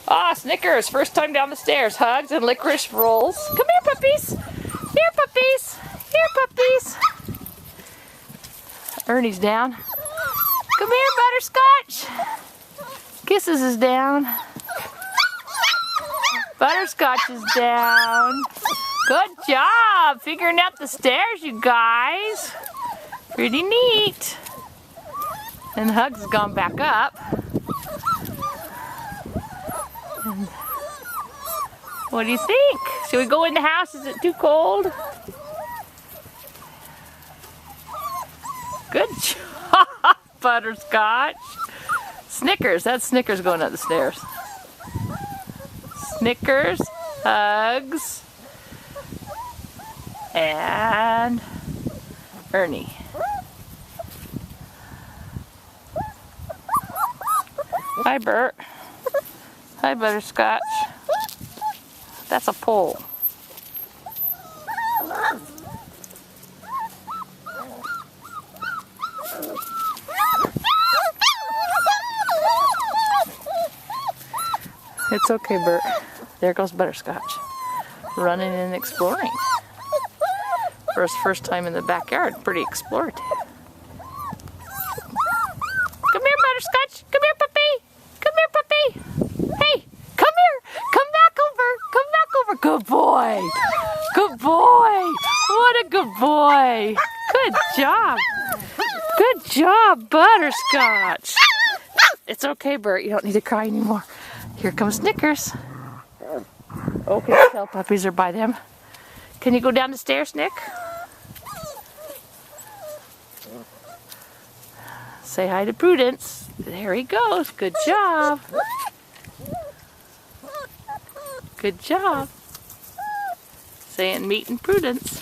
Ah, Snickers, first time down the stairs. Hugs and licorice rolls. Come here, puppies. Here, puppies. Here, puppies. Ernie's down. Come here, Butterscotch. Kisses is down. Butterscotch is down. Good job figuring out the stairs, you guys. Pretty neat. And Hugs has gone back up. And what do you think? Should we go in the house? Is it too cold? Good job, Butterscotch. Snickers, that's Snickers going up the stairs. Snickers, Hugs, and Ernie. Hi, Bert. Hi, Butterscotch. That's a pole. It's okay, Bert. There goes Butterscotch. Running and exploring. For his first time in the backyard, pretty explorative. Come here, Butterscotch. Come here, puppy. Come here, puppy. Hey, come here. Come back over. Come back over. Good boy. Good boy. What a good boy. Good job. Good job, Butterscotch. It's okay, Bert. You don't need to cry anymore. Here comes Snickers. Oh, can you tell puppies are by them? Can you go down the stairs, Nick? Say hi to Prudence. There he goes. Good job. Good job. Saying meet and Prudence.